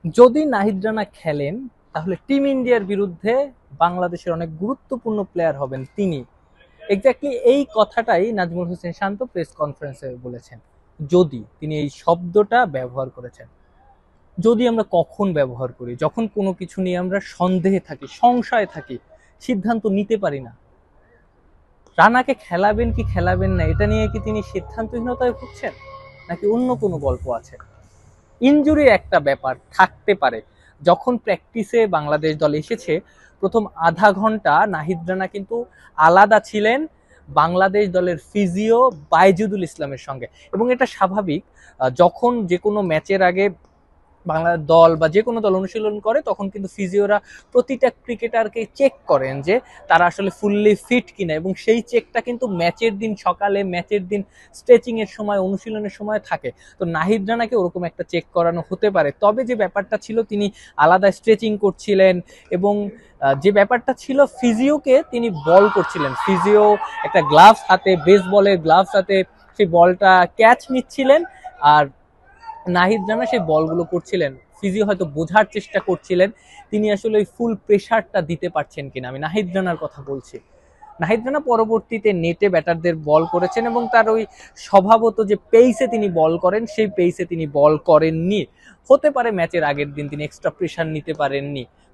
যদি নাহিদ রানা খেলেন তাহলে টিম ইন্ডিয়ার বিরুদ্ধে বাংলাদেশের অনেক গুরুত্বপূর্ণ প্লেয়ার হবেন তিনি। এক্স্যাক্টলি এই কথাটাই নাজমুল হোসেন শান্ত প্রেস কনফারেন্সে বলেছেন। যদি তিনি এই শব্দটা ব্যবহার করেছেন, যদি আমরা কখন ব্যবহার করি, যখন কোনো কিছু নিয়ে আমরা সন্দেহে থাকি, সংশয়ে থাকি, সিদ্ধান্ত নিতে পারি না। রানাকে খেলাবেন কি খেলাবেন না এটা নিয়ে কি তিনি সিদ্ধান্তহীনতায় ভুগছেন, নাকি অন্য কোনো গল্প আছে? ইনজুরির একটা ব্যাপার থাকতে পারে। যখন প্র্যাকটিসে বাংলাদেশ দল এসেছে প্রথম আধা ঘন্টা নাহিদ রানা কিন্তু আলাদা ছিলেন বাংলাদেশ দলের ফিজিও বাইজুদুল ইসলামের সঙ্গে, এবং এটা স্বাভাবিক। যখন যে কোনো ম্যাচের আগে বাংলা দল বা যে কোনো দল অনুশীলন করে তখন কিন্তু ফিজিওরা প্রতিটা ক্রিকেটারকে চেক করেন যে তারা আসলে ফুললি ফিট কিনা, এবং সেই চেকটা কিন্তু ম্যাচের দিন সকালে, ম্যাচের দিন স্ট্রেচিং এর সময়, অনুশীলনের সময় থাকে। তো নাহিদ রানাকে ওরকম একটা চেক করানো হতে পারে। তবে যে ব্যাপারটা ছিল তিনি আলাদা স্ট্রেচিং করছিলেন, এবং যে ব্যাপারটা ছিল ফিজিওকে তিনি বল করছিলেন, ফিজিও একটা গ্লাভস হাতে, বেসবলের গ্লাভস হাতে সেই বলটা ক্যাচ নিচ্ছিলেন, আর নাহিদ রানা সেই বলগুলো করছিলেন। ফিজিও হয়তো বোঝার চেষ্টা করছিলেন তিনি আসলে ওই ফুল প্রেশারটা দিতে পারছেন কিনা। আমি নাহিদ রানার কথা বলছি। নাহিদ রানা পরবর্তীতে নেটে ব্যাটারদের বল করেছেন, এবং তার ওই স্বভাবত যে পেইসে তিনি বল করেন সেই পেইসে তিনি বল করেননি। হতে পারে ম্যাচের আগের দিন তিনি এক্সট্রা প্রেশার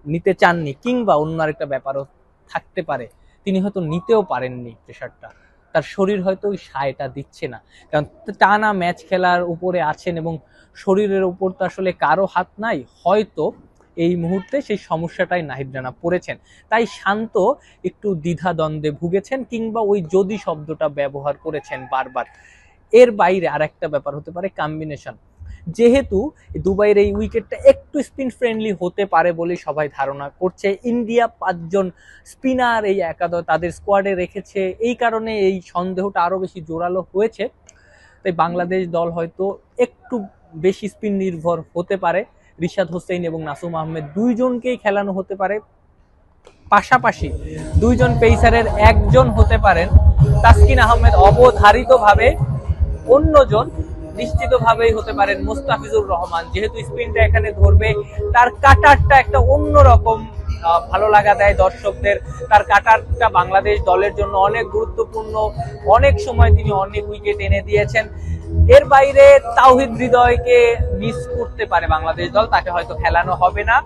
নিতে চাননি, কিংবা অন্য আরেকটা ব্যাপারও থাকতে পারে, তিনি হয়তো নিতেও পারেননি প্রেশারটা, তার শরীর হয়তো ওই সায়টা দিচ্ছে না। কারণ টানা ম্যাচ খেলার উপরে আছেন, এবং শরীরের উপর তো আসলে কারো হাত নাই। হয়তো এই মুহূর্তে সেই সমস্যাটাই নাহিদ রানা পড়েছেন, তাই শান্ত একটু দ্বিধাদ্বন্দ্বে ভুগেছেন, কিংবা ওই যদি শব্দটা ব্যবহার করেছেন বারবার। এর বাইরে আর একটা ব্যাপার হতে পারে কম্বিনেশন। যেহেতু দুবাইয়ের এই উইকেটটা একটু স্পিন ফ্রেন্ডলি হতে পারে বলে সবাই ধারণা করছে, ইন্ডিয়া 5 জন স্পিনার এই একাদশ তাদের স্কোয়াডে রেখেছে, এই কারণে এই সন্দেহটা আরো বেশি জোরালো হয়েছে। তাই বাংলাদেশ দল হয়তো একটু বেশি স্পিন নির্ভর হতে পারে। রিশাদ হোসেন এবং নাসুম আহমেদ দুইজনকেই খেলানো হতে পারে। পাশাপাশি দুইজন পেসারের একজন হতে পারেন তাসকিন আহমেদ, অবধারিতভাবে অন্যজন নিশ্চিতভাবেই হতে পারেন মুস্তাফিজুর রহমান। যেহেতু স্পিনটা এখানে ধরবে, তার কাটারটা একটা অন্যরকম ভালো লাগা দেয় দর্শকদের। তার কাটারটা বাংলাদেশ দলের জন্য অনেক গুরুত্বপূর্ণ, অনেক সময় তিনি অনেক উইকেট এনে দিয়েছেন। এর বাইরে তাওহিদ হৃদয়কে মিস করতে পারে বাংলাদেশ দল, তাকে হয়তো খেলানো হবে না,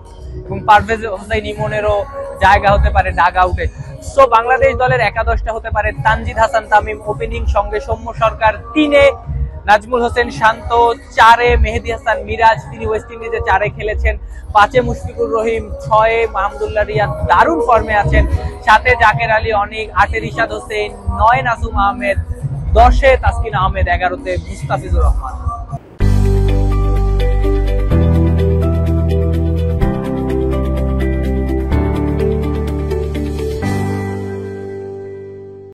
এবং পারভেজ হোসেন ইমনেরও জায়গা হতে পারে ডাগ আউটে। সো বাংলাদেশ দলের একাদশটা হতে পারে তানজিদ হাসান তামিম ওপেনিং, সঙ্গে সৌম্য সরকার 3-এ, নাজমুল হোসেন শান্ত 4-এ, মেহেদী হাসান মিরাজ, তিনি ওয়েস্ট ইন্ডিজে 4-এ খেলেছেন, 5-এ মুশফিকুর রহিম, 6-এ মাহমুদুল্লাহ রিয়াদ দারুণ ফর্মে আছেন, 7-এ জাকের আলী অনিক, 8-এ রিশাদ হোসেন, 9-এ নাসুম আহমেদ, 10-এ তাসকিন আহমেদ, 11-তে মুস্তাফিজুর রহমান।